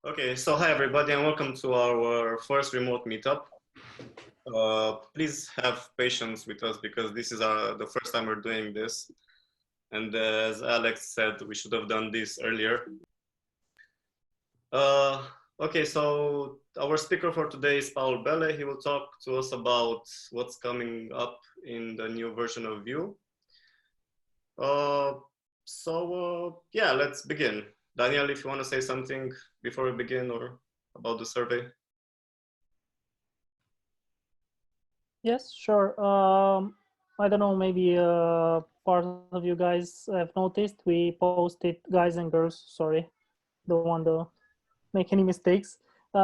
Okay, so hi everybody and welcome to our first remote meetup. Please have patience with us because this is the first time we're doing this. And as Alex said, we should have done this earlier. Okay, so our speaker for today is Bele. He will talk to us about what's coming up in the new version of Vue. Yeah, let's begin. Daniel, if you want to say something before we begin or about the survey. Yes, sure. I don't know, maybe part of you guys have noticed we posted, guys and girls, sorry, don't want to make any mistakes. We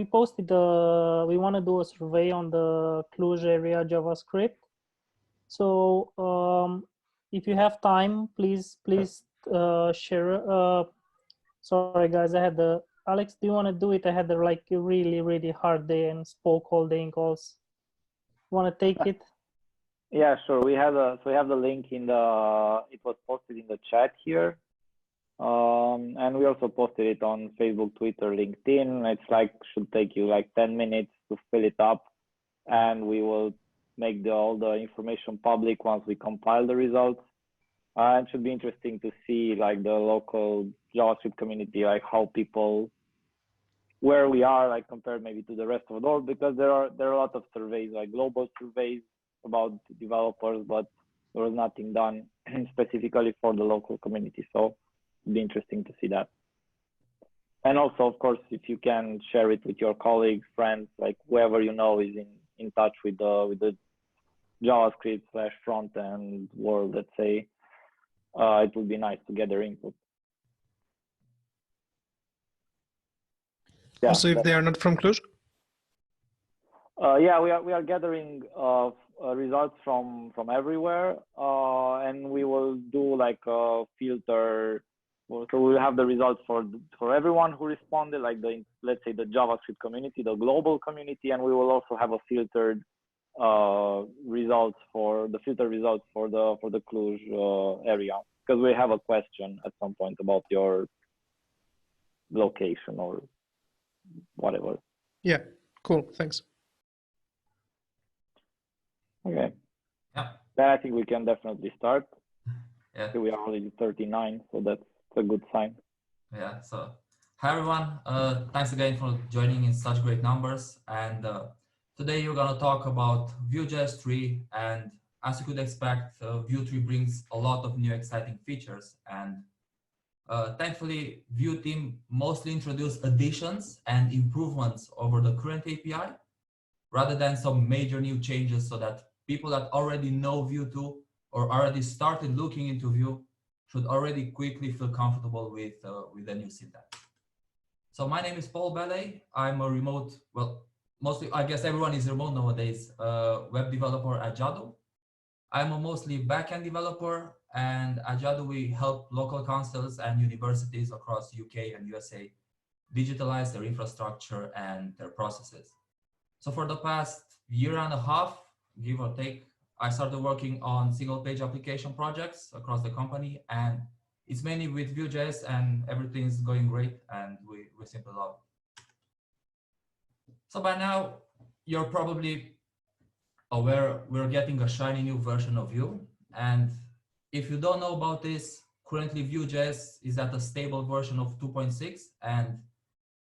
posted, we want to do a survey on the Cluj area JavaScript. So if you have time, please share. Sorry guys, Alex, do you want to do it? I had a really hard day and spoke all day in calls. Want to take it? Yeah, sure. We have the link in the. It was posted in the chat here, and we also posted it on Facebook, Twitter, LinkedIn. It's should take you 10 minutes to fill it up, and we will make all the information public once we compile the results. It should be interesting to see the local JavaScript community, how people, where we are compared maybe to the rest of the world, because there are a lot of surveys, global surveys about developers, but there was nothing done specifically for the local community. So it'd be interesting to see that. And also, of course, if you can share it with your colleagues, friends, whoever you know is in touch with the JavaScript / front end world, let's say, it would be nice to get their input. Yeah, also, if they are not from Cluj? Yeah, we are gathering results from everywhere, and we will do a filter. So we'll have the results for everyone who responded, let's say the JavaScript community, the global community, and we will also have a filtered results for the Cluj area, because we have a question at some point about your location or whatever. Yeah, cool, thanks. Okay. Yeah. Then I think we can definitely start. Yeah. So we are already 39, so that's a good sign. Yeah. So, hi everyone. Thanks again for joining in such great numbers. And today you're gonna talk about Vue.js 3, and as you could expect, Vue 3 brings a lot of new exciting features. And thankfully, Vue team mostly introduced additions and improvements over the current API, rather than some major new changes, so that people that already know Vue 2 or already started looking into Vue should already quickly feel comfortable with the new syntax. So my name is Bele. I'm a remote, well, mostly, I guess everyone is remote nowadays, web developer at Jadu. I'm a mostly backend developer, and at Jadu we help local councils and universities across UK and USA digitalize their infrastructure and their processes. So for the past year and a half, give or take, I started working on single-page application projects across the company, and it's mainly with Vue.js, and everything's going great, and we simply love it. So by now, you're probably aware we're getting a shiny new version of Vue, and if you don't know about this, currently Vue.js is at a stable version of 2.6, and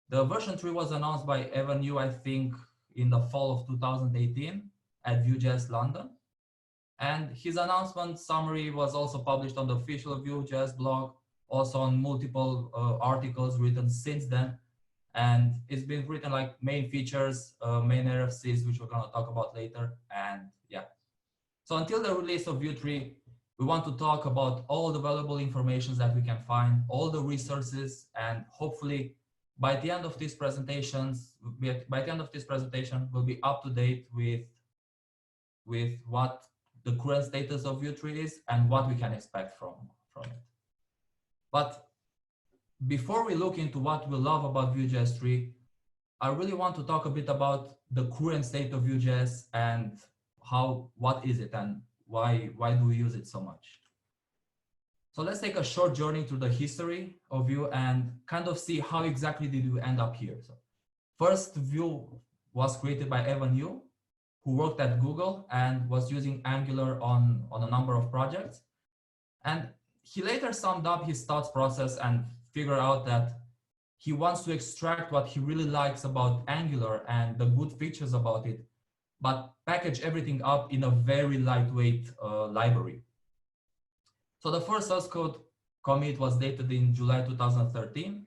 the version 3 was announced by Evan Yu, I think, in the fall of 2018 at Vue.js London. And his announcement summary was also published on the official Vue.js blog, also on multiple articles written since then. And it's been written main features, main RFCs, which we're going to talk about later. And yeah. So until the release of Vue 3, we want to talk about all the valuable information that we can find, all the resources, and hopefully by the end of this presentation, we'll be up to date with what the current status of Vue 3 is and what we can expect from it. But before we look into what we love about Vue.js 3, I really want to talk a bit about the current state of Vue.js and what is it and why do we use it so much. So let's take a short journey through the history of Vue and kind of see how exactly did we end up here. So first, Vue was created by Evan You, who worked at Google and was using Angular on a number of projects. And he later summed up his thoughts process and figured out that he wants to extract what he really likes about Angular and the good features about it, but package everything up in a very lightweight library. So the first source code commit was dated in July 2013,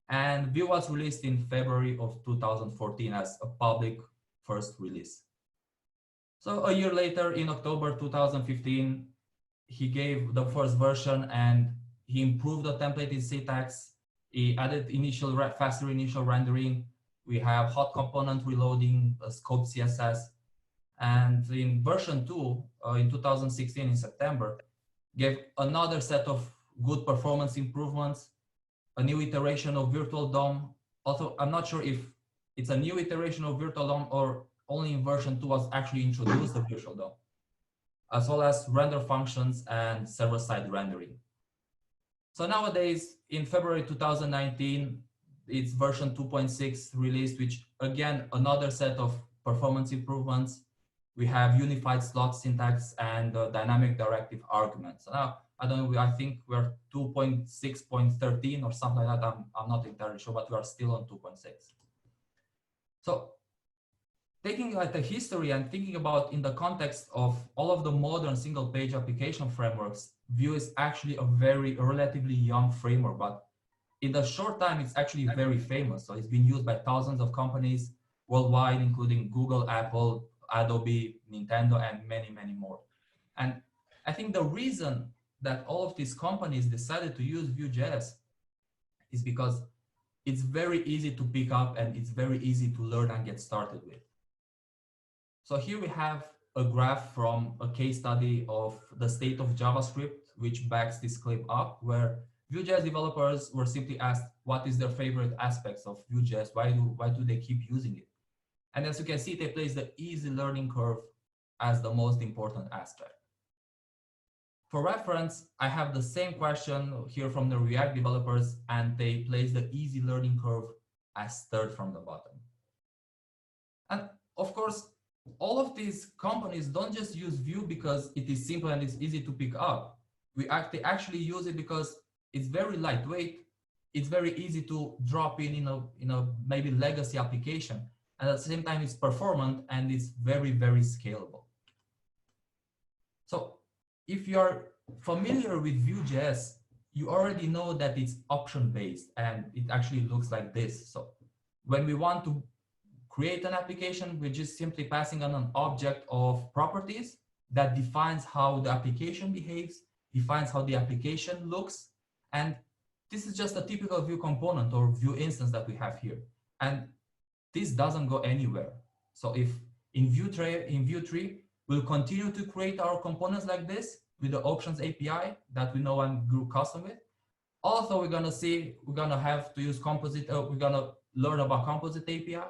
and Vue was released in February of 2014 as a public first release. So a year later, in October 2015, he gave the first version and he improved the template in syntax. He added faster initial rendering. We have hot component reloading, scope CSS. And in version 2, in 2016, in September, gave another set of good performance improvements, a new iteration of Virtual DOM. Also, I'm not sure if it's a new iteration of Virtual DOM or only in version 2 was actually introduced the Virtual DOM, as well as render functions and server-side rendering. So nowadays, in February 2019, it's version 2.6 released, which again, another set of performance improvements. We have unified slot syntax and dynamic directive arguments. So now, I don't know, I think we're 2.6.13 or something like that. I'm not entirely sure, but we are still on 2.6. So taking like the history and thinking about in the context of all of the modern single page application frameworks, Vue is actually a relatively young framework, but in the short time, it's actually very famous. So it's been used by thousands of companies worldwide, including Google, Apple, Adobe, Nintendo, and many, many more. And I think the reason that all of these companies decided to use Vue.js is because it's very easy to pick up and it's very easy to learn and get started with. So here we have a graph from a case study of the state of JavaScript, which backs this clip up, where Vue.js developers were simply asked what is their favorite aspects of Vue.js, why do they keep using it? And as you can see, they place the easy learning curve as the most important aspect. For reference, I have the same question here from the React developers, and they place the easy learning curve as third from the bottom. And of course, all of these companies don't just use Vue because it is simple and it's easy to pick up. They actually use it because it's very lightweight. It's very easy to drop in a maybe legacy application. And at the same time, it's performant and it's very, very scalable. So if you're familiar with Vue.js, you already know that it's option-based and it actually looks like this. So when we want to create an application, we're just simply passing on an object of properties that defines how the application behaves, defines how the application looks. And this is just a typical Vue component or Vue instance that we have here. And this doesn't go anywhere. So if in Vue 3, we'll continue to create our components like this with the options API that we know and grew custom with. Also, we're gonna have to use composite, we're gonna learn about composite API,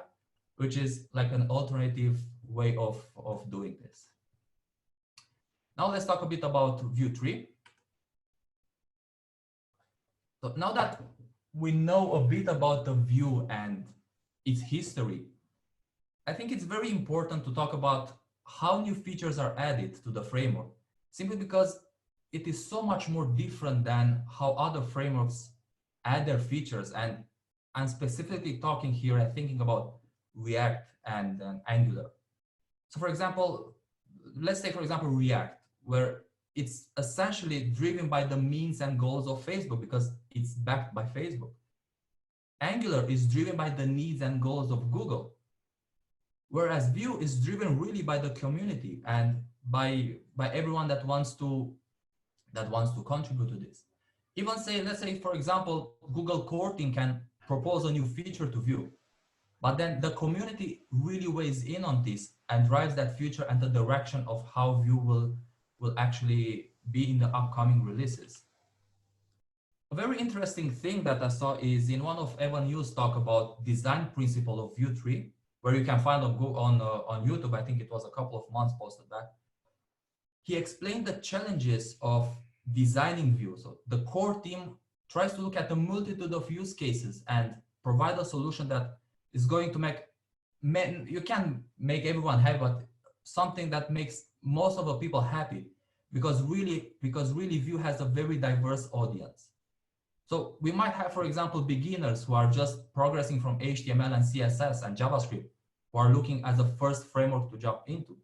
which is like an alternative way of doing this. Now let's talk a bit about Vue 3. So now that we know a bit about the Vue and its history, I think it's very important to talk about how new features are added to the framework, simply because it is so much more different than how other frameworks add their features. And I'm specifically talking here and thinking about React and Angular. So for example, let's take, for example, React, where it's essentially driven by the means and goals of Facebook because it's backed by Facebook. Angular is driven by the needs and goals of Google, whereas Vue is driven really by the community and by everyone that wants to contribute to this. Even say, let's say, for example, Google core team can propose a new feature to Vue, but then the community really weighs in on this and drives that feature and the direction of how Vue will actually be in the upcoming releases. A very interesting thing that I saw is in one of Evan Yu's talk about design principle of Vue 3, where you can find on YouTube, I think it was a couple of months posted back. He explained the challenges of designing Vue. So the core team tries to look at a multitude of use cases and provide a solution that is going to make, you can make everyone happy, but something that makes most of the people happy, because really Vue has a very diverse audience. So we might have, for example, beginners who are just progressing from HTML and CSS and JavaScript, who are looking as a first framework to jump into.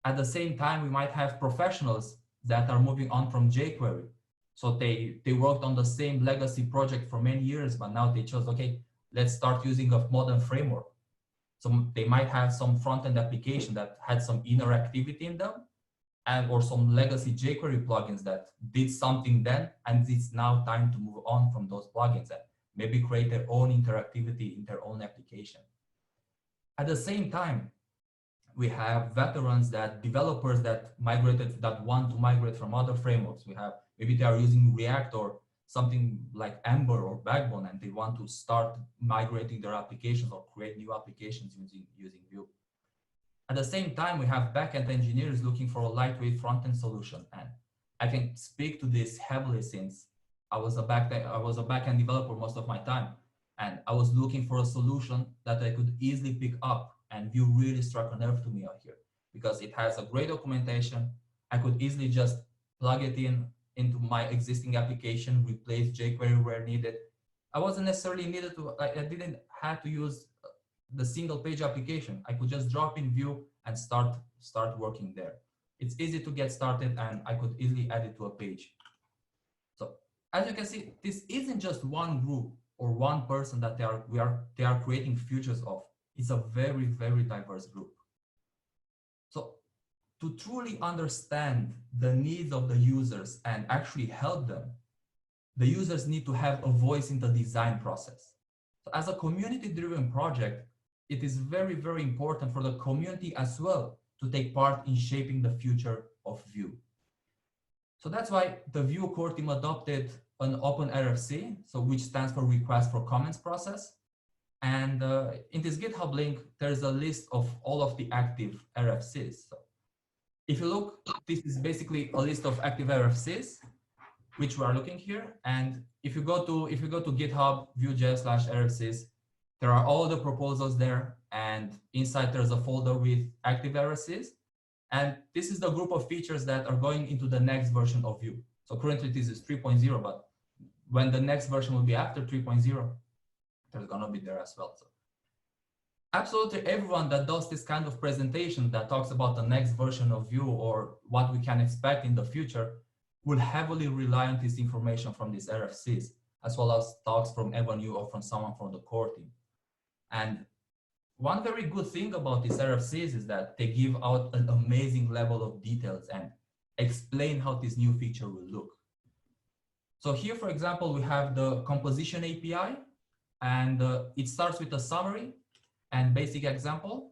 At the same time, we might have professionals that are moving on from jQuery. So they worked on the same legacy project for many years, but now they chose, okay, let's start using a modern framework. So they might have some front-end application that had some inner activity in them, and or some legacy jQuery plugins that did something then, and it's now time to move on from those plugins and maybe create their own interactivity in their own application. At the same time, we have veterans, that developers that want to migrate from other frameworks. We have, maybe they are using React or something like Ember or Backbone, and they want to start migrating their applications or create new applications using Vue. At the same time, we have backend engineers looking for a lightweight front-end solution. And I can speak to this heavily since I was a backend developer most of my time. And I was looking for a solution that I could easily pick up, and Vue really struck a nerve to me out here because it has a great documentation. I could easily just plug it into my existing application, replace jQuery where needed. I wasn't necessarily needed to, I didn't have to use the single page application. I could just drop in Vue and start working there. It's easy to get started, and I could easily add it to a page. So as you can see, this isn't just one group or one person that they are creating features of. It's a very, very diverse group. So to truly understand the needs of the users and actually help them, the users need to have a voice in the design process. So as a community-driven project, it is very, very important for the community as well to take part in shaping the future of Vue. So that's why the Vue core team adopted an open RFC, so which stands for request for comments process. And in this GitHub link, there's a list of all of the active RFCs. So if you look, this is basically a list of active RFCs, which we are looking here. And if you go to GitHub Vue.js/RFCs, there are all the proposals there, and inside there's a folder with active RFCs. And this is the group of features that are going into the next version of Vue. So currently this is 3.0, but when the next version will be after 3.0, there's gonna be there as well. So absolutely everyone that does this kind of presentation that talks about the next version of Vue or what we can expect in the future will heavily rely on this information from these RFCs, as well as talks from Evan Yu or from someone from the core team. And one very good thing about these RFCs is that they give out an amazing level of details and explain how this new feature will look. So here, for example, we have the composition API, and it starts with a summary and basic example.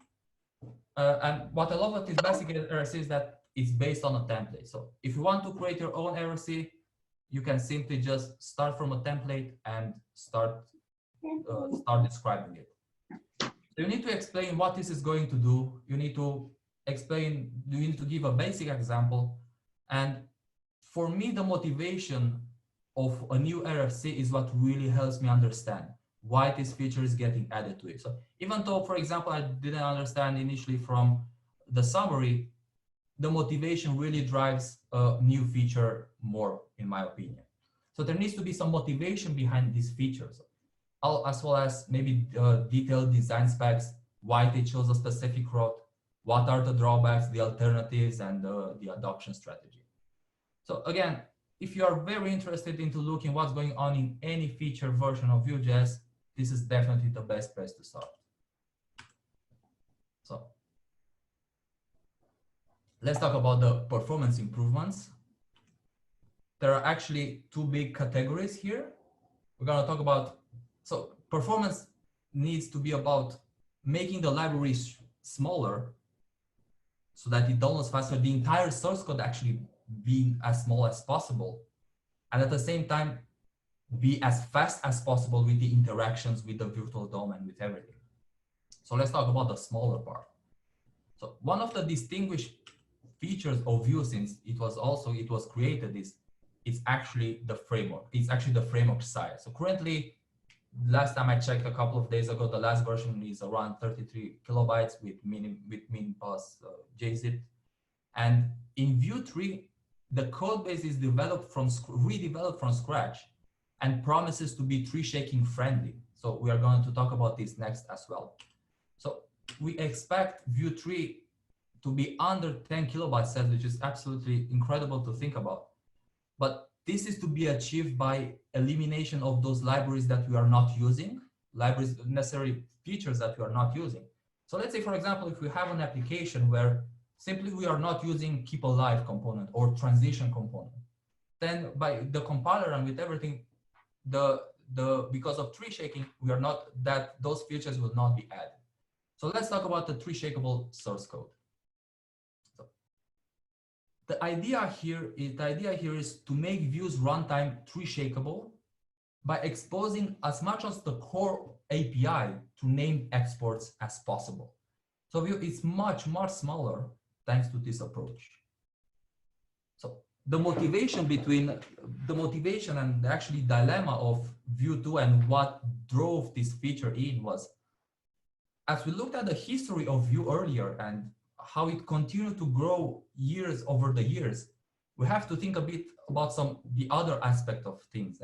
And what I love about this basic RFC is that it's based on a template. So if you want to create your own RFC, you can simply just start from a template and start describing it. So you need to explain what this is going to do. You need to explain, you need to give a basic example. And for me, the motivation of a new RFC is what really helps me understand why this feature is getting added to it. So even though, for example, I didn't understand initially from the summary, the motivation really drives a new feature more, in my opinion. So there needs to be some motivation behind these features, as well as maybe detailed design specs, why they chose a specific route, what are the drawbacks, the alternatives, and the adoption strategy. So again, if you are very interested into looking what's going on in any feature version of Vue.js, this is definitely the best place to start. So let's talk about the performance improvements. There are actually two big categories here. We're going to talk about, so performance needs to be about making the libraries smaller so that it downloads faster, the entire source code actually being as small as possible, and at the same time be as fast as possible with the interactions with the virtual DOM and with everything. So let's talk about the smaller part. So one of the distinguished features of Vue, since it was created, is it's actually the framework. It's actually the framework size. So currently, last time I checked a couple of days ago, the last version is around 33 kilobytes with min plus JZip. And in Vue 3, the code base is redeveloped from scratch and promises to be tree shaking friendly. So we are going to talk about this next as well. So we expect Vue 3 to be under 10 kilobytes size, which is absolutely incredible to think about. But this is to be achieved by elimination of those libraries that we are not using, necessary features that we are not using. So let's say, for example, if we have an application where simply we are not using keep alive component or transition component, then by the compiler and with everything, because of tree shaking, we are not, those features will not be added. So let's talk about the tree shakeable source code. So the idea here is to make Vue's runtime tree shakeable by exposing as much as the core API to named exports as possible. So Vue is much smaller thanks to this approach. So the motivation and actually dilemma of Vue 2 and what drove this feature in was, as we looked at the history of Vue earlier and how it continued to grow years over the years, we have to think a bit about the other aspect of things.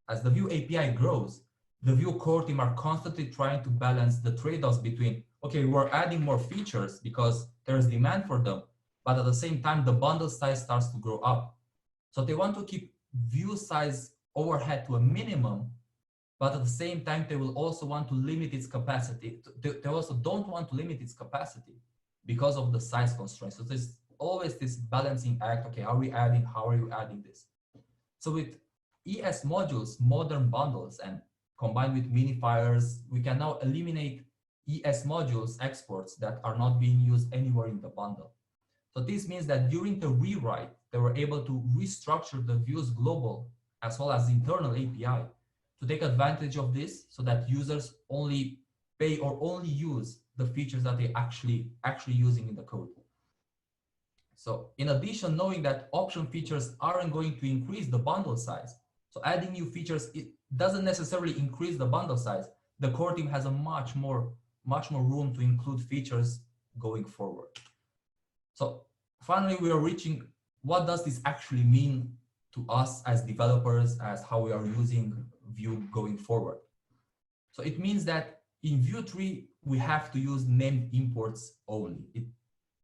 As the Vue API grows, the Vue core team are constantly trying to balance the trade-offs between, okay, we're adding more features because there's demand for them, but at the same time, the bundle size starts to grow up. So they want to keep Vue size overhead to a minimum, but at the same time, they will also want to limit its capacity. They also don't want to limit its capacity because of the size constraints. So there's always this balancing act. Okay, how are you adding this? So with ES modules, modern bundles, and combined with minifiers, we can now eliminate ES modules exports that are not being used anywhere in the bundle. So this means that during the rewrite, they were able to restructure the Vue's global as well as internal API to take advantage of this so that users only pay or only use the features that they actually using in the code. So in addition, knowing that option features aren't going to increase the bundle size, so adding new features, it doesn't necessarily increase the bundle size. The core team has a much more room to include features going forward. So finally, we are reaching, what does this actually mean to us as developers, as how we are using Vue going forward? So it means that in Vue 3, we have to use named imports only.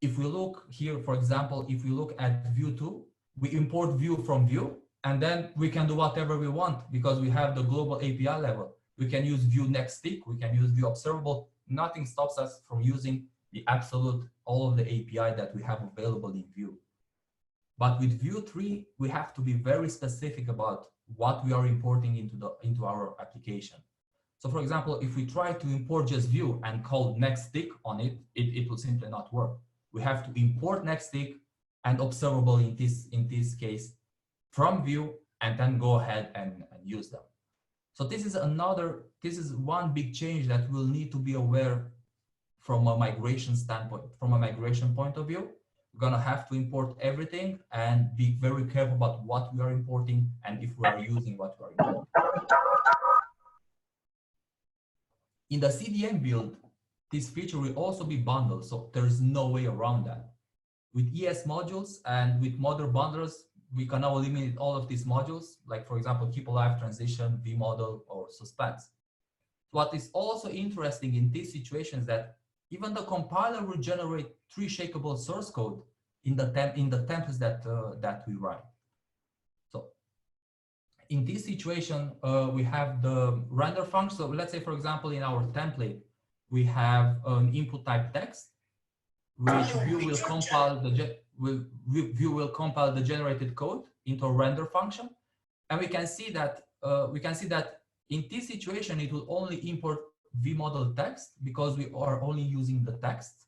If we look here, for example, if we look at Vue 2, we import Vue from Vue, and then we can do whatever we want because we have the global API level. We can use Vue next stick, we can use Vue observable. Nothing stops us from using the absolute, all of the API that we have available in Vue. But with Vue 3, we have to be very specific about what we are importing into our application. So for example, if we try to import just Vue and call next stick on it, it will simply not work. We have to import next stick and observable in this case from Vue and then go ahead and use them. So this is one big change that we'll need to be aware from a migration standpoint, from a migration point of view. We're gonna have to import everything and be very careful about what we are importing and if we are using what we are importing. In the CDN build, this feature will also be bundled, so there's no way around that. With ES modules and with modern bundlers, we can now eliminate all of these modules, like for example, keep alive, transition, vmodel, or suspense. What is also interesting in this situation is that even the compiler will generate tree shakeable source code in the templates that we write. So in this situation, we have the render function. So let's say, for example, in our template, we have an input type text, which Vue will compile the generated code into a render function, and we can see that in this situation it will only import vmodel text because we are only using the text.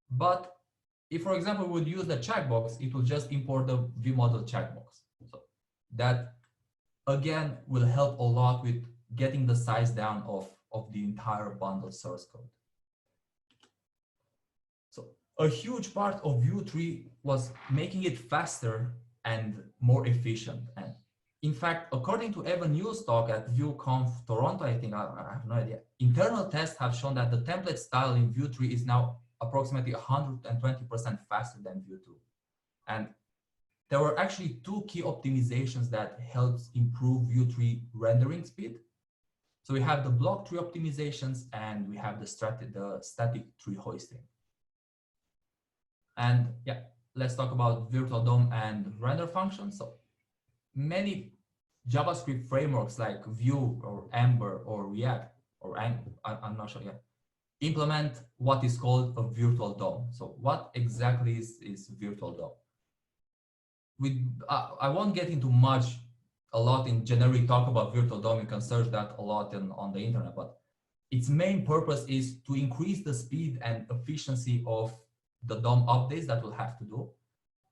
But if, for example, we would use the checkbox, it will just import the vmodel checkbox. So that again will help a lot with getting the size down of the entire bundle source code. So a huge part of Vue 3 was making it faster and more efficient. And in fact, according to Evan New's talk at VueConf Toronto, I think, I have no idea, internal tests have shown that the template style in Vue 3 is now approximately 120% faster than Vue 2. And there were actually two key optimizations that helps improve Vue 3 rendering speed. So we have the block tree optimizations and we have the static tree hoisting. And yeah, let's talk about virtual DOM and render functions. So many JavaScript frameworks like Vue or Ember or React, or I'm not sure yet, implement what is called a virtual DOM. So what exactly is virtual DOM? I won't get into a lot in generic talk about virtual DOM. You can search that a lot on the internet, but its main purpose is to increase the speed and efficiency of the DOM updates that we'll have to do.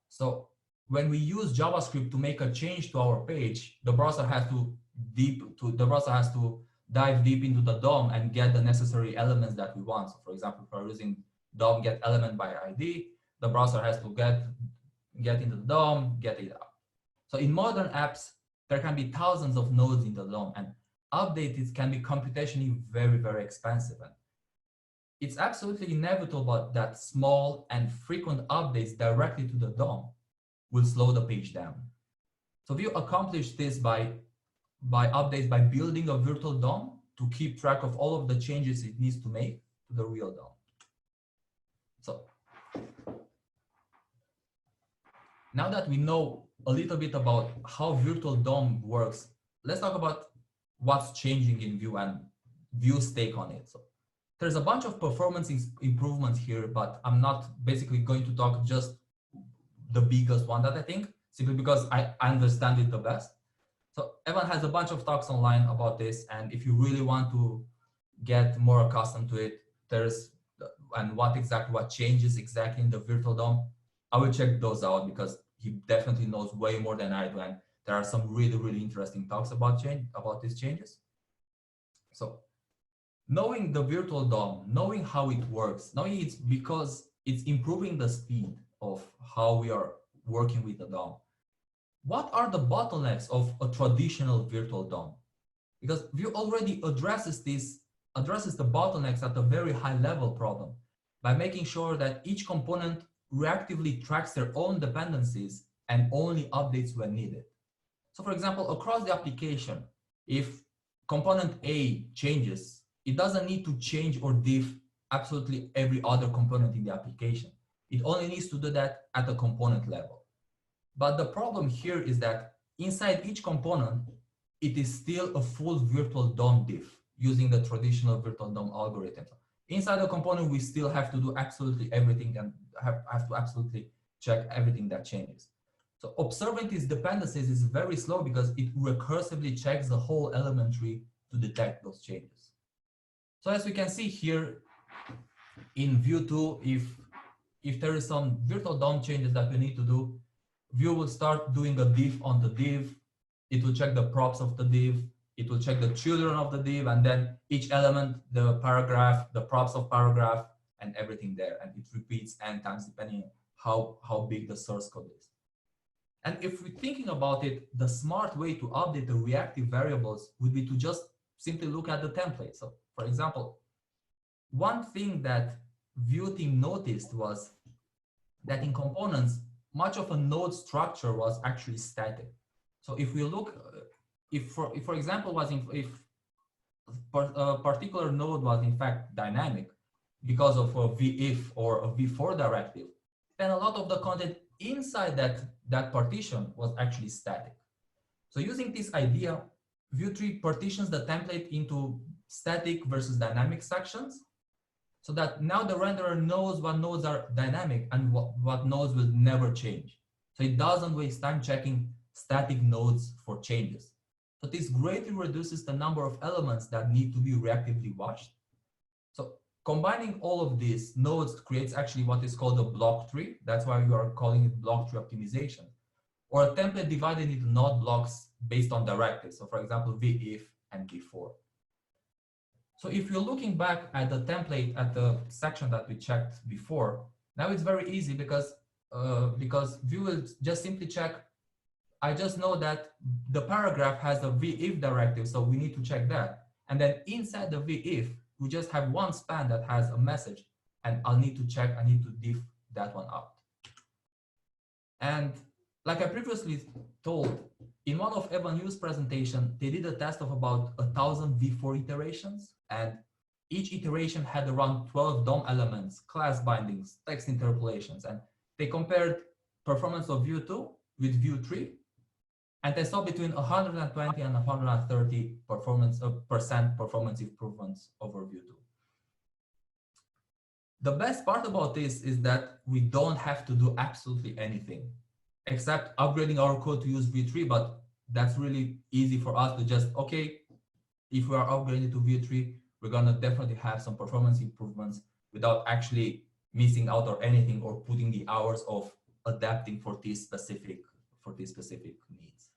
So when we use JavaScript to make a change to our page, the browser has to dive deep into the DOM and get the necessary elements that we want. So for example, if we're using DOM get element by ID, the browser has to get into the DOM, get it out. So in modern apps, there can be thousands of nodes in the DOM, and updates can be computationally very, very expensive. And it's absolutely inevitable that small and frequent updates directly to the DOM will slow the page down. So Vue accomplished this by updates by building a virtual DOM to keep track of all of the changes it needs to make to the real DOM. So now that we know a little bit about how virtual DOM works, let's talk about what's changing in Vue and Vue's take on it. So there's a bunch of performance improvements here, but I'm not basically going to talk just the biggest one that I think, simply because I understand it the best. So Evan has a bunch of talks online about this, and if you really want to get more accustomed to it, and what changes exactly in the virtual DOM, I will check those out because he definitely knows way more than I do, and there are some really, really interesting talks about these changes. So knowing the virtual DOM, knowing how it works, knowing it's because it's improving the speed of how we are working with the DOM. What are the bottlenecks of a traditional virtual DOM? Because Vue already addresses the bottlenecks at a very high level problem by making sure that each component reactively tracks their own dependencies and only updates when needed. So for example, across the application, if component A changes, it doesn't need to change or diff absolutely every other component in the application. It only needs to do that at a component level. But the problem here is that inside each component, it is still a full virtual DOM diff using the traditional virtual DOM algorithm. Inside the component, we still have to do absolutely everything and have to absolutely check everything that changes. So observing these dependencies is very slow because it recursively checks the whole element tree to detect those changes. So as we can see here in Vue 2, if there is some virtual DOM changes that we need to do, Vue will start doing a diff on the div. It will check the props of the div. It will check the children of the div, and then each element, the paragraph, the props of paragraph, and everything there. And it repeats n times depending on how big the source code is. And if we're thinking about it, the smart way to update the reactive variables would be to just simply look at the template. So for example, one thing that Vue team noticed was that in components, much of a node structure was actually static. So if we look, if for example, if a particular node was in fact dynamic because of a vif or a v4 directive, then a lot of the content inside that partition was actually static. So using this idea, Vue 3 partitions the template into static versus dynamic sections, so that now the renderer knows what nodes are dynamic and what nodes will never change. So it doesn't waste time checking static nodes for changes. So this greatly reduces the number of elements that need to be reactively watched. So combining all of these nodes creates actually what is called a block tree. That's why we are calling it block tree optimization, or a template divided into node blocks based on directives. So for example, vif and v4. So if you're looking back at the template at the section that we checked before, now it's very easy because Vue will just simply check I just know that the paragraph has a VIF directive, so we need to check that. And then inside the VIF, we just have one span that has a message, and I'll need to check, I need to diff that one out. And like I previously told, in one of Evan Yu's presentation, they did a test of about 1,000 V4 iterations, and each iteration had around 12 DOM elements, class bindings, text interpolations, and they compared performance of Vue 2 with Vue 3, and they saw between 120 and 130 percent performance improvements over Vue 2. The best part about this is that we don't have to do absolutely anything except upgrading our code to use Vue 3, but that's really easy for us to just, okay, if we are upgrading to Vue 3, we're gonna definitely have some performance improvements without actually missing out or anything or putting the hours of adapting for these specific needs.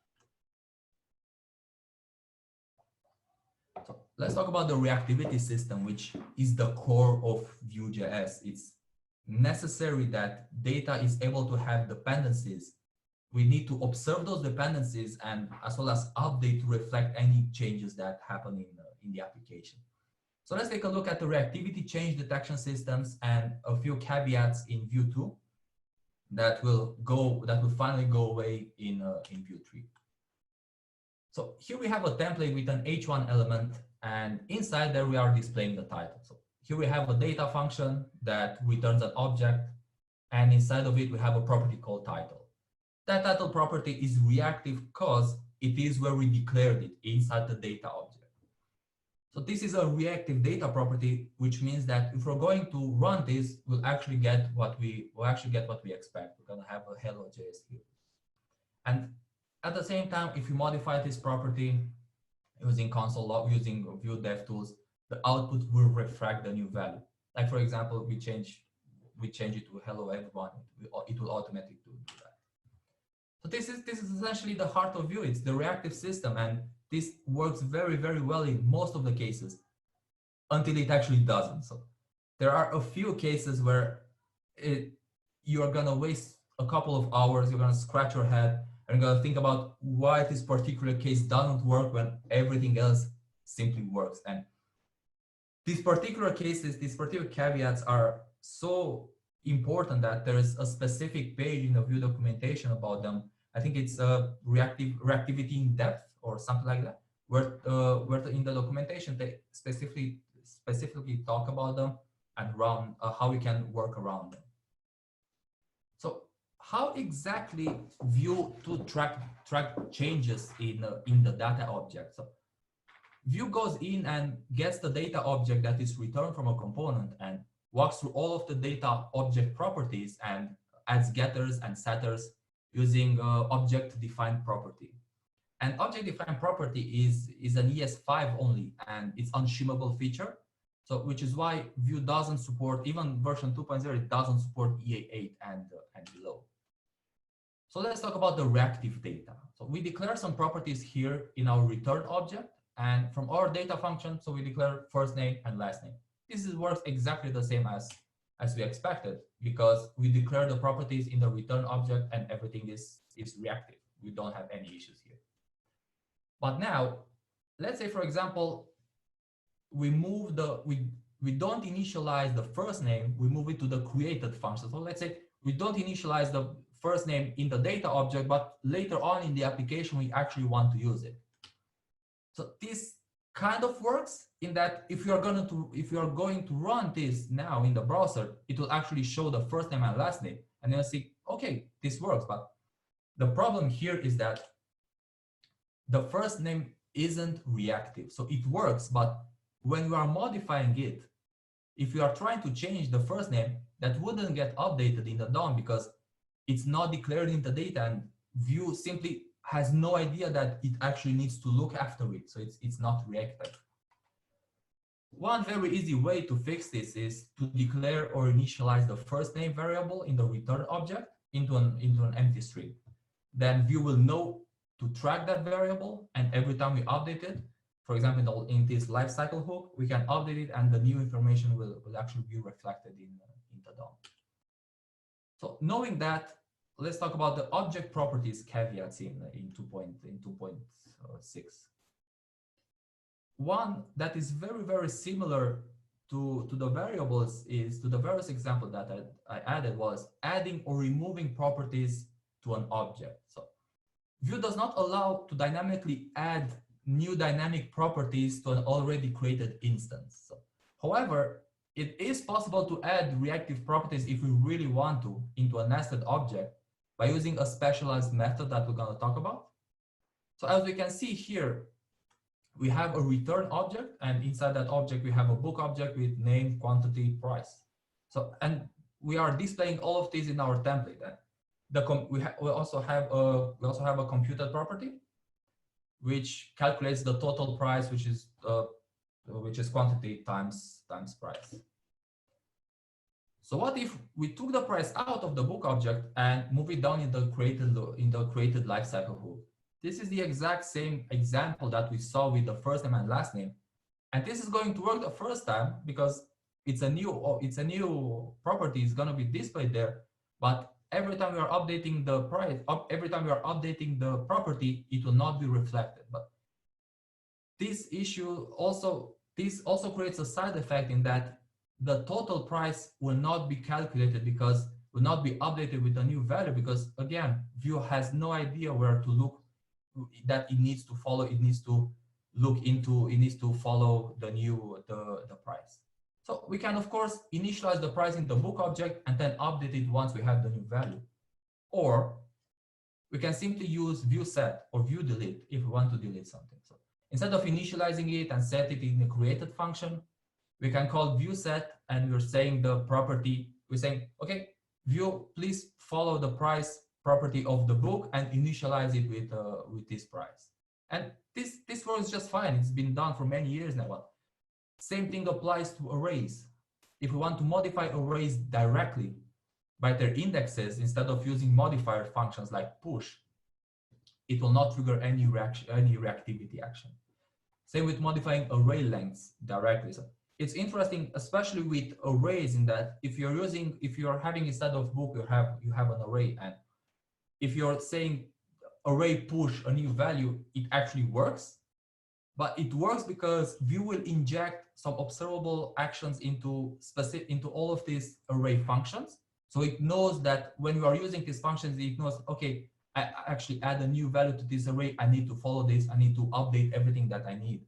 So let's talk about the reactivity system, which is the core of Vue.js. It's necessary that data is able to have dependencies. We need to observe those dependencies and as well as update to reflect any changes that happen in the application. So let's take a look at the reactivity change detection systems and a few caveats in Vue 2 that will finally go away in Vue 3. So here we have a template with an h1 element, and inside there we are displaying the title. So here we have a data function that returns an object, and inside of it we have a property called title. That title property is reactive because it is where we declared it inside the data object. So this is a reactive data property, which means that if we're going to run this, we'll actually get what we expect. We're gonna have a hello.js here. And at the same time, if you modify this property using console log, using Vue DevTools, the output will reflect the new value. Like for example, we change it to hello everyone, it will automatically do that. So this is essentially the heart of Vue. It's the reactive system, and this works very, very well in most of the cases until it actually doesn't. So there are a few cases where you are gonna waste a couple of hours, you're gonna scratch your head, and you're gonna think about why this particular case doesn't work when everything else simply works. And these particular cases, these particular caveats are so important that there's a specific page in the Vue documentation about them. I think it's reactivity in depth or something like that, where in the documentation they specifically talk about them and how we can work around them. So how exactly Vue to track changes in the data object? So Vue goes in and gets the data object that is returned from a component and walks through all of the data object properties and adds getters and setters using object-defined property. And object-defined property is an ES5 only, and it's unshimmable feature. So which is why Vue doesn't support, even version 2.0, it doesn't support EA8 and below. So let's talk about the reactive data. So we declare some properties here in our return object, and from our data function, so we declare first name and last name. This works exactly the same as we expected, because we declare the properties in the return object and everything is reactive. We don't have any issues here. But now, let's say, for example, we move we don't initialize the first name, we move it to the created function. So let's say we don't initialize the first name in the data object, but later on in the application, we actually want to use it. So this kind of works in that if you are going to run this now in the browser, it will actually show the first name and last name, and you'll see, okay, this works. But the problem here is that the first name isn't reactive. So it works, but when you are modifying it, if you are trying to change the first name, that wouldn't get updated in the DOM because it's not declared in the data, and Vue simply has no idea that it actually needs to look after it. So it's not reactive. One very easy way to fix this is to declare or initialize the first name variable in the return object into an empty string. Then Vue will know to track that variable, and every time we update it, for example, in this lifecycle hook, we can update it and the new information will actually be reflected in the DOM. So knowing that, let's talk about the object properties caveats in 2.6. One that is very, very similar to the variables is to the various example that I added was adding or removing properties to an object. So Vue does not allow to dynamically add new dynamic properties to an already created instance. So, however, it is possible to add reactive properties if we really want to into a nested object by using a specialized method that we're going to talk about. So as we can see here, we have a return object, and inside that object we have a book object with name, quantity, price. So, and we are displaying all of these in our template. And we also have a computed property which calculates the total price, which is quantity times price. So what if we took the price out of the book object and move it down in the created lifecycle hook? This is the exact same example that we saw with the first name and last name, and this is going to work the first time because it's a new property. It's going to be displayed there, but every time we are updating the price, every time we are updating the property, it will not be reflected. But this also creates a side effect in that the total price will not be calculated because will not be updated with a new value, because again, Vue has no idea where to look that it needs to follow. It needs to follow the price. So we can, of course, initialize the price in the book object and then update it once we have the new value. Or we can simply use Vue set or Vue delete if we want to delete something. So instead of initializing it and set it in the created function, we can call Vue set, and we're saying the property, we're saying, okay, Vue, please follow the price property of the book and initialize it with this price. And this works just fine. It's been done for many years now. Same thing applies to arrays. If we want to modify arrays directly by their indexes instead of using modifier functions like push, it will not trigger any reactivity action. Same with modifying array lengths directly. So it's interesting, especially with arrays, in that if you're having instead of book, you have an array, and if you're saying array push a new value, it actually works. But it works because Vue will inject some observable actions into all of these array functions. So it knows that when you are using these functions, it knows, okay, I actually add a new value to this array. I need to follow this. I need to update everything that I need.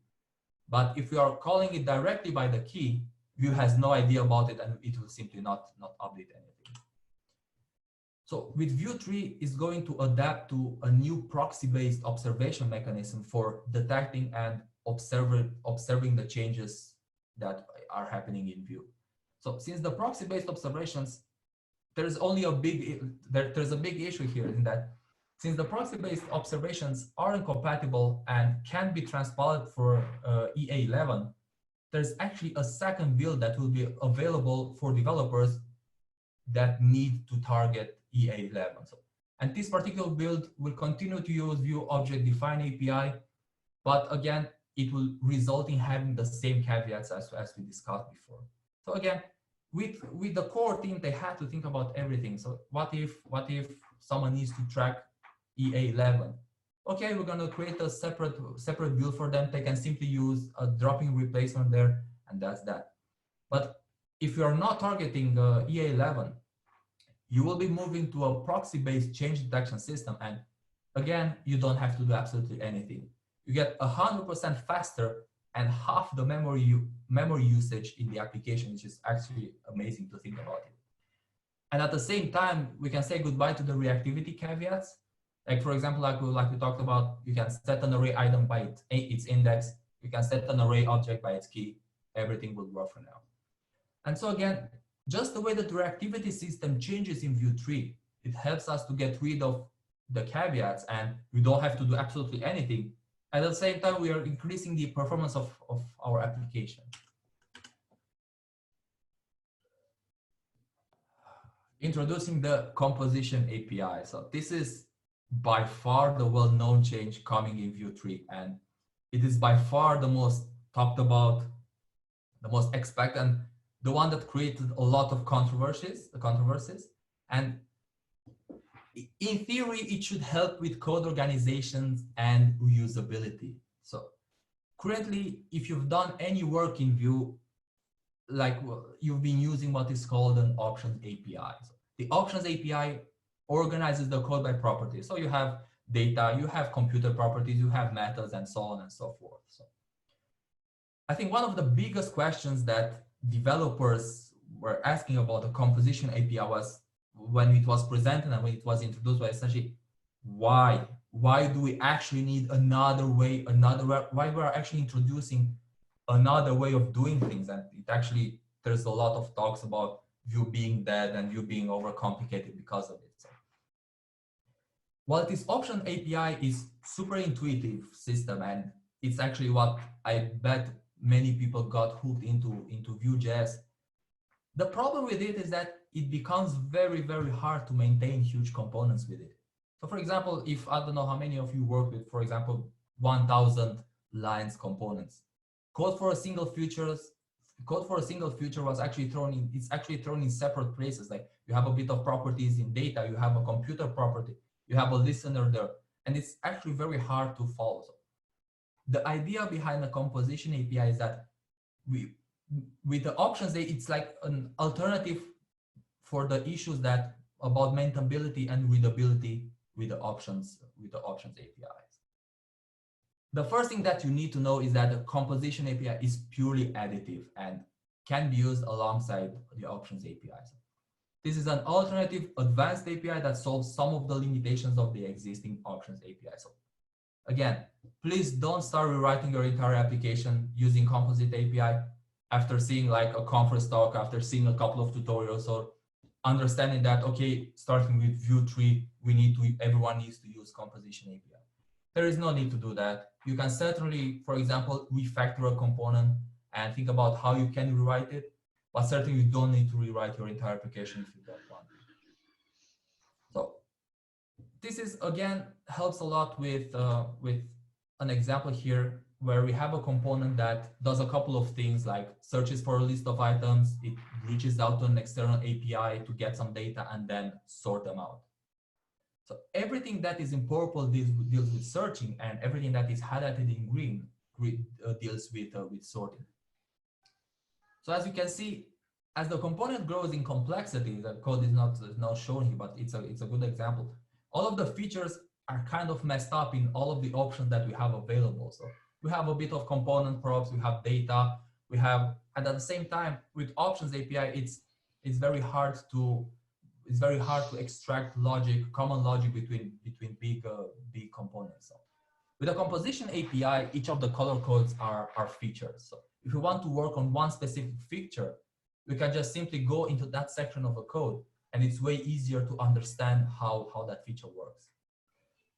But if you are calling it directly by the key, Vue has no idea about it, and it will simply not update anything. So with Vue 3 is going to adapt to a new proxy-based observation mechanism for detecting and observing the changes that are happening in Vue. So since the proxy-based observations, there's a big issue here in that since the proxy-based observations are incompatible and can't be transpiled for EA11, there's actually a second build that will be available for developers that need to target EA11. So, and this particular build will continue to use Vue Object Define API, but again, it will result in having the same caveats as we discussed before. So again, with the core team, they had to think about everything. So what if someone needs to track EA11? Okay, we're going to create a separate build for them. They can simply use a dropping replacement there, and that's that. But if you are not targeting EA11, you will be moving to a proxy-based change detection system, and again, you don't have to do absolutely anything. You get 100% faster and half the memory usage in the application, which is actually amazing to think about it. And at the same time, we can say goodbye to the reactivity caveats. Like for example, like we talked about, you can set an array item by its index. You can set an array object by its key. Everything will work for now. And so again, just the way that the reactivity system changes in Vue 3, it helps us to get rid of the caveats, and we don't have to do absolutely anything. At the same time, we are increasing the performance of our application. Introducing the composition API. So this is by far the well-known change coming in Vue 3, and it is by far the most talked about, the most expected, and the one that created a lot of controversies. And in theory, it should help with code organizations and reusability. So currently, if you've done any work in Vue, like you've been using what is called an options API. So the options API organizes the code by properties. So you have data, you have computer properties, you have methods, and so on and so forth. So I think one of the biggest questions that developers were asking about the composition API was, when it was presented and when it was introduced, was essentially why do we actually need another way, why we're actually introducing another way of doing things? And it actually, there's a lot of talks about Vue being dead and Vue being overcomplicated because of it. So, while this option API is super intuitive system, and it's actually what I bet many people got hooked into Vue.js, the problem with it is that it becomes very, very hard to maintain huge components with it. So for example, if I don't know how many of you work with, for example, 1,000 lines components, code for a single feature was actually thrown in, it's actually thrown in separate places. Like you have a bit of properties in data, you have a computer property, you have a listener there, and it's actually very hard to follow. So the idea behind the composition API is that with the options, it's like an alternative for the issues that about maintainability and readability with the options APIs. The first thing that you need to know is that the composition API is purely additive and can be used alongside the options APIs. This is an alternative advanced API that solves some of the limitations of the existing options API. So again, please don't start rewriting your entire application using composite API after seeing like a conference talk, after seeing a couple of tutorials, or understanding that, okay, starting with Vue 3, everyone needs to use composition API. There is no need to do that. You can certainly, for example, refactor a component and think about how you can rewrite it, but certainly you don't need to rewrite your entire application if you don't want to. So this is, again, helps a lot with an example here where we have a component that does a couple of things, like searches for a list of items, it reaches out to an external API to get some data and then sort them out. So everything that is in purple deals with searching, and everything that is highlighted in green deals with sorting. So as you can see, as the component grows in complexity, the code is not shown here, but it's a good example. All of the features are kind of messed up in all of the options that we have available. So we have a bit of component props, we have data, and at the same time with options API, it's very hard to extract common logic between big components. So with a composition API, each of the color codes are features. So if we want to work on one specific feature, we can just simply go into that section of a code, and it's way easier to understand how that feature works.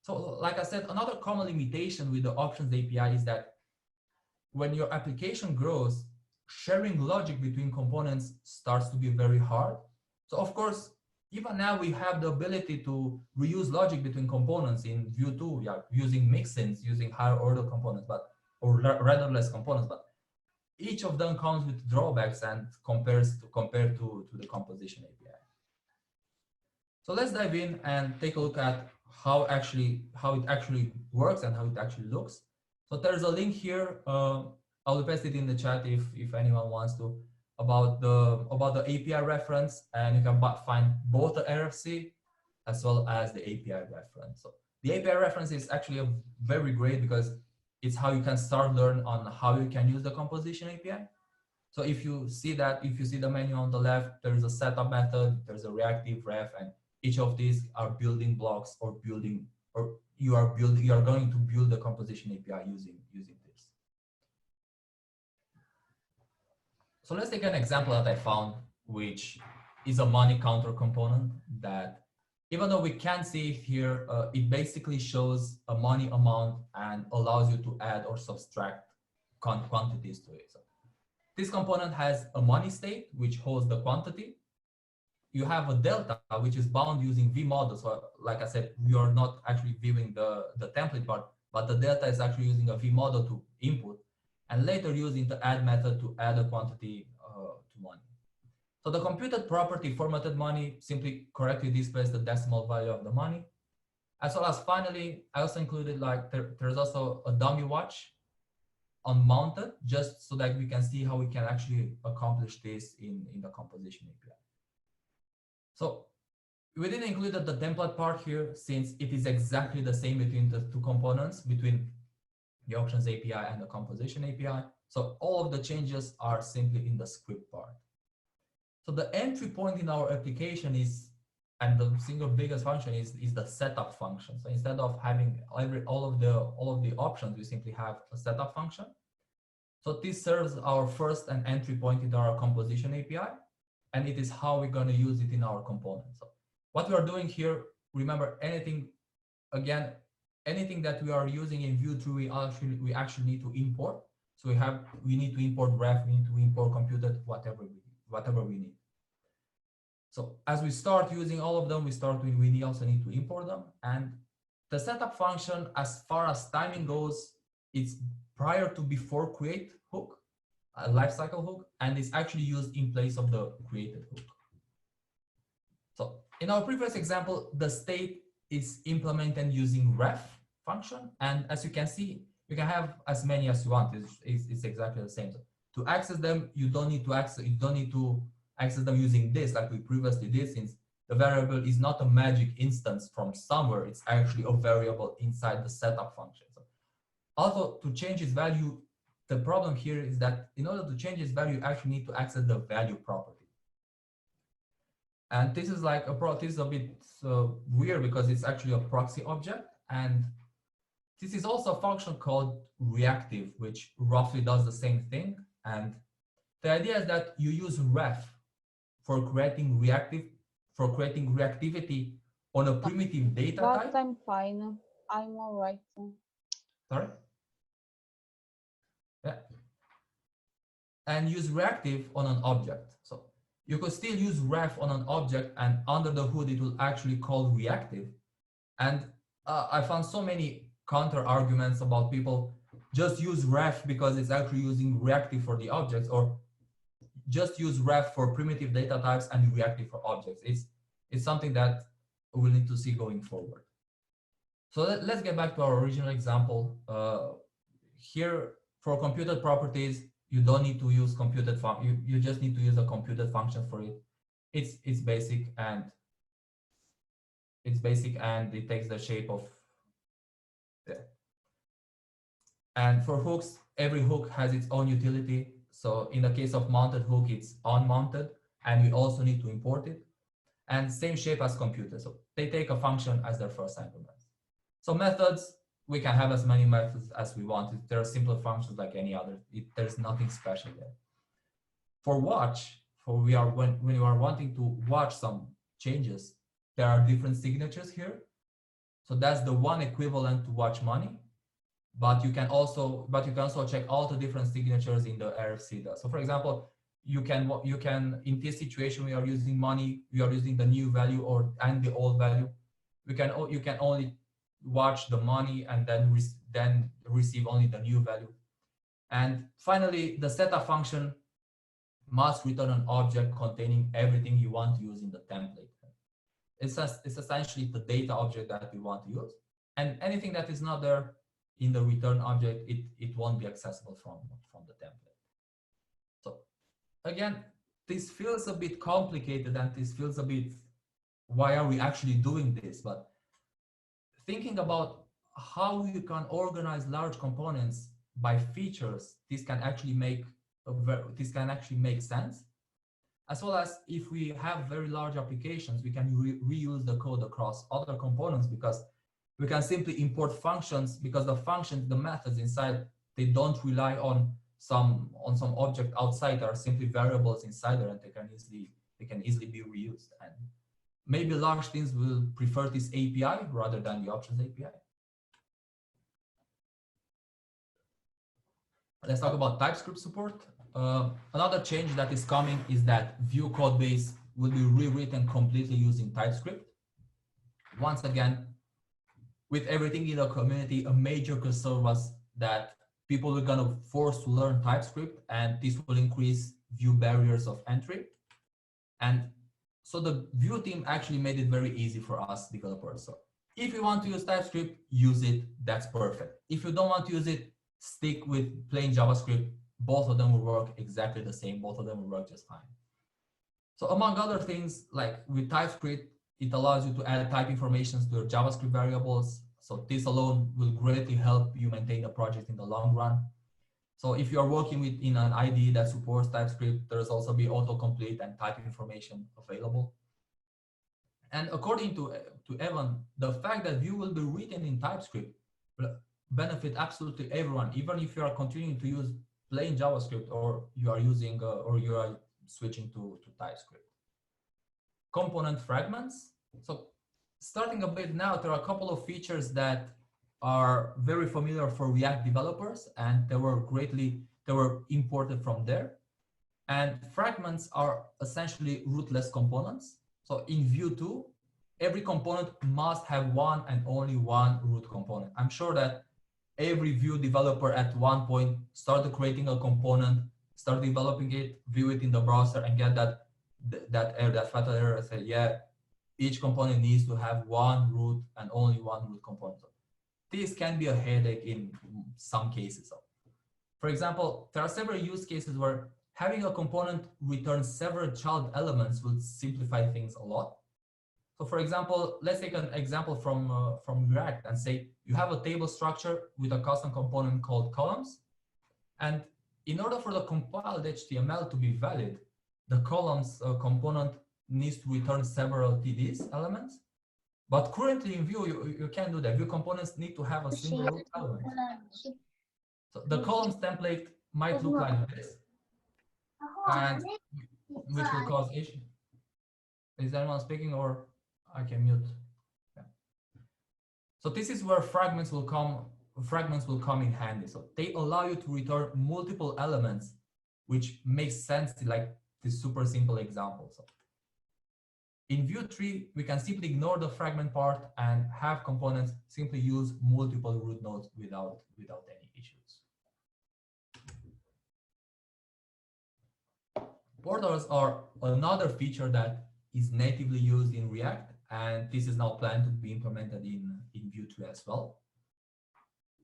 So like I said, another common limitation with the options API is that when your application grows, sharing logic between components starts to be very hard. So of course, even now we have the ability to reuse logic between components in Vue 2, using mixins, using higher order components, or renderless components, but each of them comes with drawbacks and compared to the composition API. So let's dive in and take a look at how it actually works and how it actually looks. So there's a link here. I'll paste it in the chat if anyone wants to, about the API reference, and you can find both the RFC as well as the API reference. So the API reference is actually very great because it's how you can start learn on how you can use the composition API. So if you see the menu on the left, there's a setup method, there's a reactive ref, and each of these are building blocks you are going to build the composition API using this. So let's take an example that I found, which is a money counter component that, even though we can't see it here, it basically shows a money amount and allows you to add or subtract quantities to it. So this component has a money state, which holds the quantity. You have a delta, which is bound using V model. So like I said, we are not actually viewing the template part, but the delta is actually using a V model to input, and later using the add method to add a quantity to money. So the computed property formatted money simply correctly displays the decimal value of the money. As well as finally, I also included like there's also a dummy watch unmounted, just so that we can see how we can actually accomplish this in the composition API. So we didn't include the template part here since it is exactly the same between the two components, between the options API and the composition API. So all of the changes are simply in the script part. So the entry point in our application is, and the single biggest function is the setup function. So instead of having all of the options, we simply have a setup function. So this serves our first and entry point in our composition API, and it is how we're going to use it in our components. So what we are doing here, remember anything that we are using in Vue 3, we actually need to import. So we need to import ref, we need to import computed, whatever we need. So as we start using all of them, we also need to import them. And the setup function, as far as timing goes, it's prior to before create hook, a lifecycle hook, and it's actually used in place of the created hook. So in our previous example, the state is implemented using ref function. And as you can see, you can have as many as you want. It's exactly the same. So to access them, you don't need to access them using this like we previously did, since the variable is not a magic instance from somewhere. It's actually a variable inside the setup function. So also to change its value, the problem here is that in order to change its value, you actually need to access the value property. And this is like this is a bit weird because it's actually a proxy object. And this is also a function called reactive, which roughly does the same thing. And the idea is that you use ref for creating reactivity on a primitive data type. But I'm fine. I'm all right. Sorry? Yeah. And use reactive on an object. So you could still use ref on an object, and under the hood, it will actually call reactive. And I found so many counter arguments about people just use ref because it's actually using reactive for the objects, or just use ref for primitive data types and reactive for objects. It's something that we'll need to see going forward. So let's get back to our original example. Here for computed properties, you don't need to use computed function. You just need to use a computed function for it. It's basic and it takes the shape of there. And for hooks, every hook has its own utility. So in the case of mounted hook, it's unmounted, and we also need to import it. And same shape as computed. So they take a function as their first argument. So methods, we can have as many methods as we want. There are simple functions like any other. There's nothing special there. For watch, when you are wanting to watch some changes, there are different signatures here. So that's the one equivalent to watch money. But you can also check all the different signatures in the RFC. So for example, you can in this situation we are using money, we are using the new value and the old value. You can only watch the money and then receive only the new value. And finally, the setup function must return an object containing everything you want to use in the template. It's essentially the data object that we want to use, and anything that is not there in the return object, it won't be accessible from the template. So again, this feels a bit complicated, and this feels a bit, why are we actually doing this? But thinking about how you can organize large components by features, this can actually make sense. As well as if we have very large applications, we can reuse the code across other components, because we can simply import functions, because the methods inside, they don't rely on some object outside. There are simply variables inside there, and they can easily be reused. And maybe large teams will prefer this API rather than the options API. Let's talk about TypeScript support. Another change that is coming is that Vue code base will be rewritten completely using TypeScript. Once again, with everything in the community, a major concern was that people were going to force to learn TypeScript, and this will increase Vue barriers of entry. And so the Vue team actually made it very easy for us developers. So if you want to use TypeScript, use it, that's perfect. If you don't want to use it, stick with plain JavaScript. Both of them will work exactly the same. Both of them will work just fine. So among other things, like with TypeScript, it allows you to add type informations to your JavaScript variables. So this alone will greatly help you maintain the project in the long run. So if you're working in an IDE that supports TypeScript, there's also be autocomplete and type information available. And according to Evan, the fact that Vue will be written in TypeScript will benefit absolutely everyone, even if you are continuing to use plain JavaScript or you are using or you are switching to TypeScript. Component fragments. So starting a bit now, there are a couple of features that are very familiar for React developers, and they were imported from there. And fragments are essentially rootless components. So in Vue 2, every component must have one and only one root component. I'm sure that every Vue developer at one point started creating a component, start developing it, view it in the browser, and get that fatal error and say, yeah, each component needs to have one root and only one root component. This can be a headache in some cases. For example, there are several use cases where having a component return several child elements will simplify things a lot. So for example, let's take an example from React and say you have a table structure with a custom component called columns. And in order for the compiled HTML to be valid, the columns component needs to return several TDs elements. But currently in Vue, you can't do that. Vue components need to have a single root element. So the columns template might look like this, and which will cause issue. Is anyone speaking, or I can mute? Yeah. So this is where fragments will come in handy. So they allow you to return multiple elements, which makes sense to like this super simple example. So in Vue 3, we can simply ignore the fragment part and have components simply use multiple root nodes without any issues. Portals are another feature that is natively used in React, and this is now planned to be implemented in Vue 3 as well.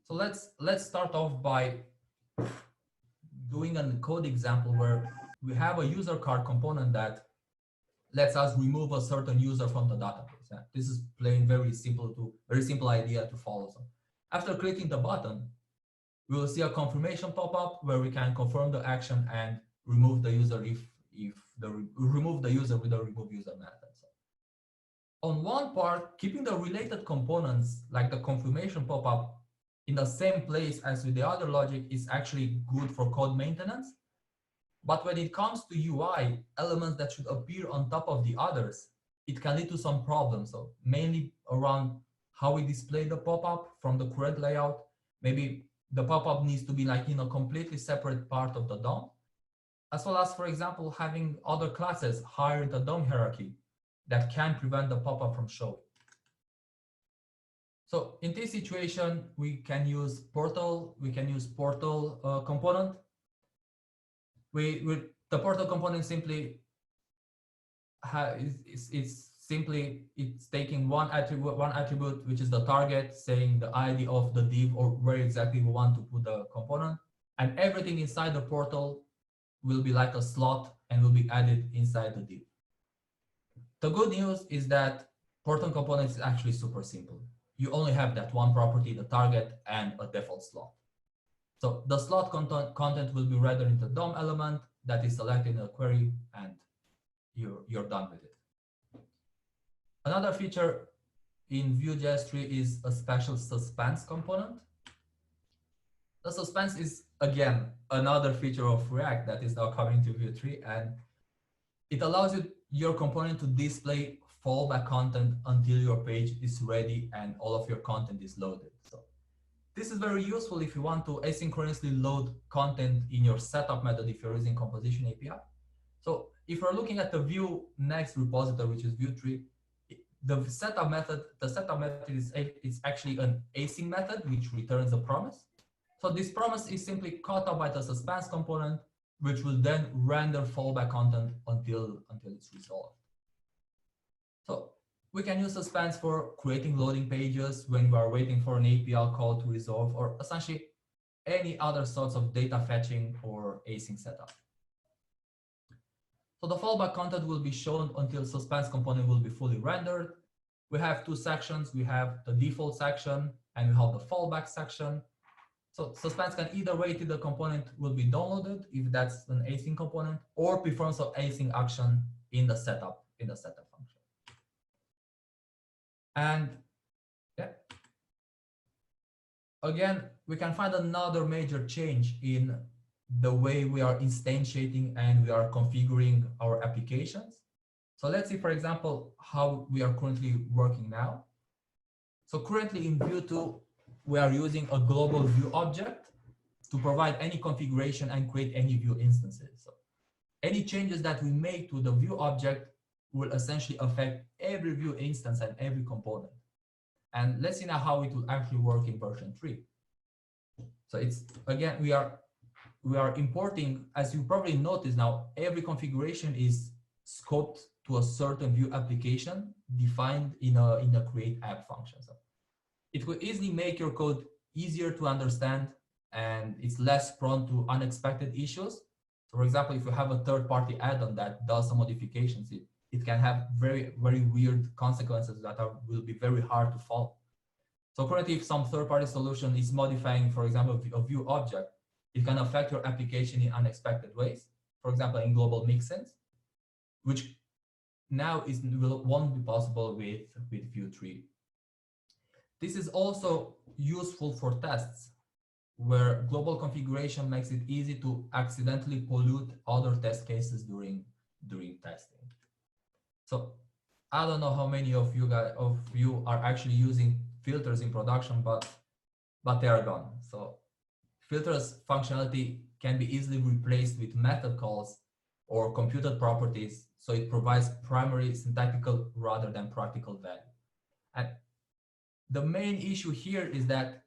So let's start off by doing a code example where we have a user card component that lets us remove a certain user from the database. Yeah, this is plain very simple idea to follow. So after clicking the button, we will see a confirmation pop-up where we can confirm the action and remove the user remove the user with the remove user method. So on one part, keeping the related components like the confirmation pop-up in the same place as with the other logic is actually good for code maintenance. But when it comes to UI, elements that should appear on top of the others, it can lead to some problems. So mainly around how we display the pop-up from the current layout. Maybe the pop-up needs to be like in a completely separate part of the DOM, as well as, for example, having other classes higher in the DOM hierarchy that can prevent the pop-up from showing. So in this situation, we can use portal component. The portal component simply it's taking one attribute, which is the target, saying the ID of the div or where exactly we want to put the component, and everything inside the portal will be like a slot and will be added inside the div. The good news is that portal component is actually super simple. You only have that one property, the target, and a default slot. So the slot content will be rendered into the DOM element that is selected in a query, and you're done with it. Another feature in Vue.js 3 is a special suspense component. The suspense is, again, another feature of React that is now coming to Vue 3, and it allows your component to display fallback content until your page is ready and all of your content is loaded. So this is very useful if you want to asynchronously load content in your setup method if you're using Composition API. So if we're looking at the Vue next repository, which is Vue 3, the setup method is actually an async method which returns a promise. So this promise is simply caught up by the suspense component, which will then render fallback content until it's resolved. So we can use suspense for creating loading pages when we are waiting for an API call to resolve, or essentially any other sorts of data fetching or async setup. So the fallback content will be shown until suspense component will be fully rendered. We have two sections. We have the default section and we have the fallback section. So suspense can either wait till the component will be downloaded if that's an async component, or perform some async action in the setup function. And yeah, again, we can find another major change in the way we are instantiating and we are configuring our applications. So let's see, for example, how we are currently working now. So currently in Vue 2, we are using a global Vue object to provide any configuration and create any Vue instances. So any changes that we make to the Vue object will essentially affect every Vue instance and every component. And let's see now how it will actually work in version 3. So it's, again, we are importing, as you probably noticed now, every configuration is scoped to a certain Vue application defined in a create app function. So it will easily make your code easier to understand, and it's less prone to unexpected issues. So for example, if you have a third-party add-on that does some modifications, it can have very, very weird consequences that will be very hard to follow. So currently, if some third-party solution is modifying, for example, a Vue object, it can affect your application in unexpected ways. For example, in global mixins, which now won't be possible with Vue 3. This is also useful for tests, where global configuration makes it easy to accidentally pollute other test cases during testing. So I don't know how many of you are actually using filters in production, but they are gone. So filters functionality can be easily replaced with method calls or computed properties, so it provides primary syntactical rather than practical value. And the main issue here is that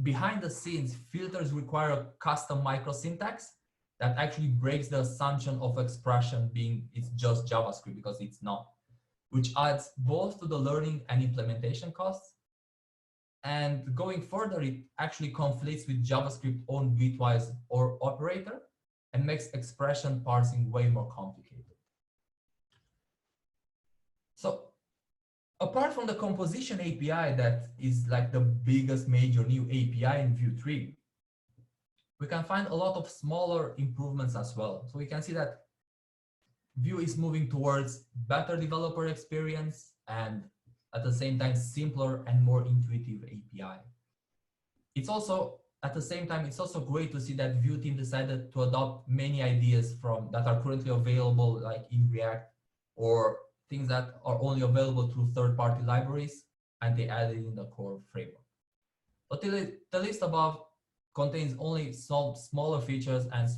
behind the scenes, filters require a custom microsyntax that actually breaks the assumption of expression being it's just JavaScript, because it's not, which adds both to the learning and implementation costs. And going further, it actually conflicts with JavaScript own bitwise or operator and makes expression parsing way more complicated. So apart from the composition API that is like the biggest major new API in Vue 3, we can find a lot of smaller improvements as well. So we can see that Vue is moving towards better developer experience and at the same time simpler and more intuitive API. It's also, at the same time, it's also great to see that Vue team decided to adopt many ideas that are currently available, like in React, or things that are only available through third-party libraries, and they added in the core framework. But the list above contains only some smaller features, and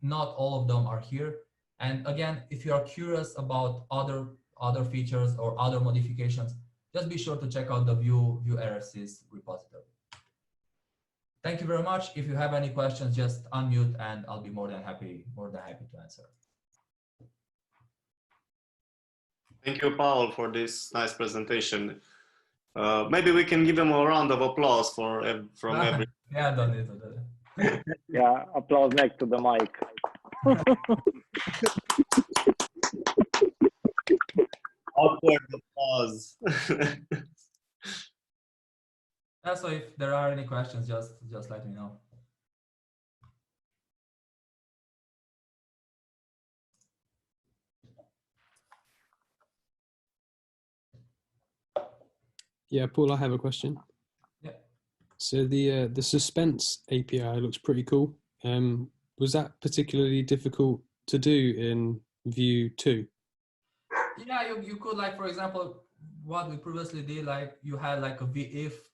not all of them are here. And again, if you are curious about other features or other modifications, just be sure to check out the Vue RFCs repository. Thank you very much. If you have any questions, just unmute and I'll be more than happy to answer. Thank you, Paul, for this nice presentation. Maybe we can give him a round of applause from every. Yeah, don't need to do that. Yeah, applause next to the mic. Awkward applause. Yeah, so if there are any questions, just let me know. Yeah, Paul, I have a question. Yeah. So the suspense API looks pretty cool. Was that particularly difficult to do in Vue 2? Yeah, you could, like, for example, what we previously did, like you had like a if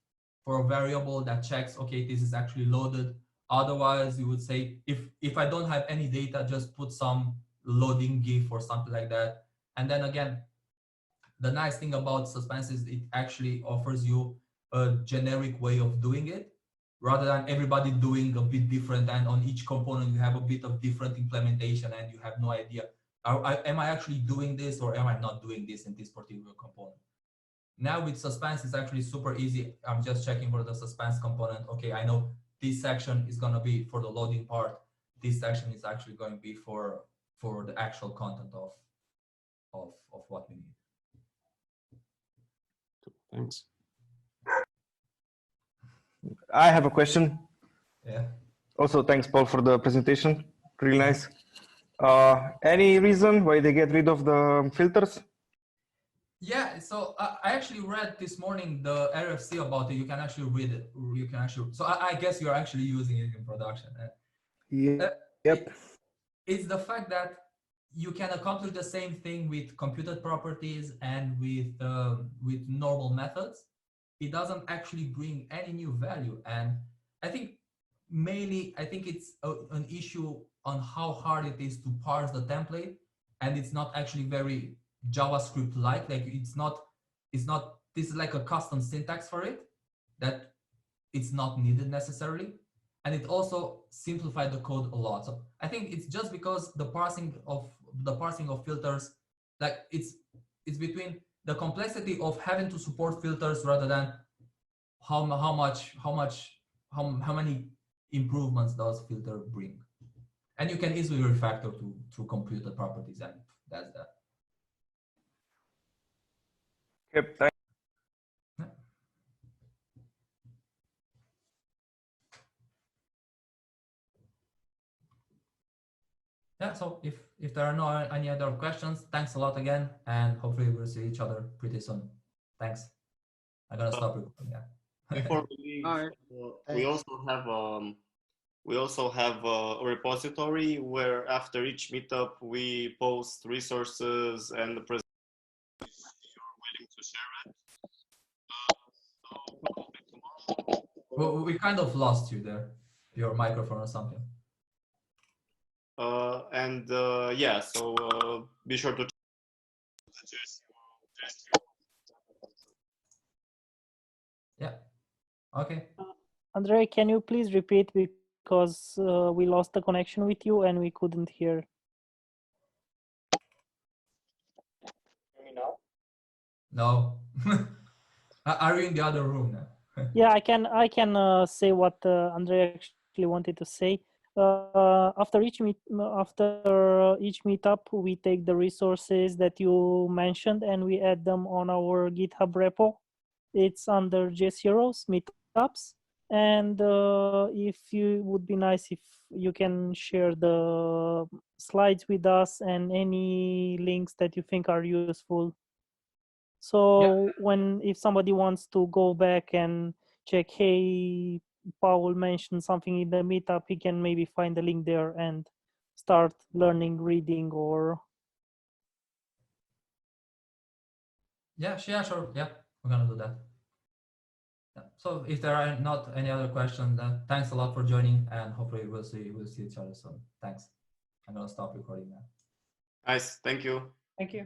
for a variable that checks, okay, this is actually loaded. Otherwise, you would say, if I don't have any data, just put some loading GIF or something like that. And then again, the nice thing about suspense is it actually offers you a generic way of doing it. rather than everybody doing a bit different, and on each component you have a bit of different implementation and you have no idea, am I actually doing this or am I not doing this in this particular component? Now with suspense, it's actually super easy. I'm just checking for the suspense component. Okay, I know this section is going to be for the loading part. This section is actually going to be for the actual content of what we need. Thanks. I have a question. Yeah. Also, thanks, Paul, for the presentation. Really nice. Any reason why they get rid of the filters? Yeah, so I actually read this morning the RFC about it. You can actually read it. You can actually. So I guess you're actually using it in production. Yep. It's the fact that you can accomplish the same thing with computed properties and with normal methods. It doesn't actually bring any new value, and I think mainly it's an issue on how hard it is to parse the template, and it's not actually very JavaScript-like. Like it's not. This is like a custom syntax for it that it's not needed necessarily, and it also simplified the code a lot. So I think it's just because the parsing of filters, like it's between the complexity of having to support filters rather than how many improvements does filter bring, and you can easily refactor through computed properties, and that's that. Yep. Thanks. Yeah, so if there are no any other questions, thanks a lot again, and hopefully we'll see each other pretty soon. Thanks. I'm gonna stop recording. Yeah. Before we leave, we also have a repository where after each meetup we post resources and the presentation if you're willing to share it. Well, we kind of lost you there, your microphone or something. Yeah, so be sure to Yeah. Okay. Andrei, can you please repeat, because we lost the connection with you and we couldn't hear. Hear me now? No. Are you in the other room now? Yeah, I can say what Andrei actually wanted to say. After each meetup, we take the resources that you mentioned and we add them on our GitHub repo. It's under JSHeroes Meetups, and if you would be nice if you can share the slides with us and any links that you think are useful. So if somebody wants to go back and check, hey, Paul mentioned something in the meetup, he can maybe find the link there and start learning, reading, or. Yeah, sure. Yeah, we're gonna do that. Yeah. So if there are not any other questions, then thanks a lot for joining, and hopefully we'll see each other soon. Thanks. I'm gonna stop recording now. Nice, thank you. Thank you.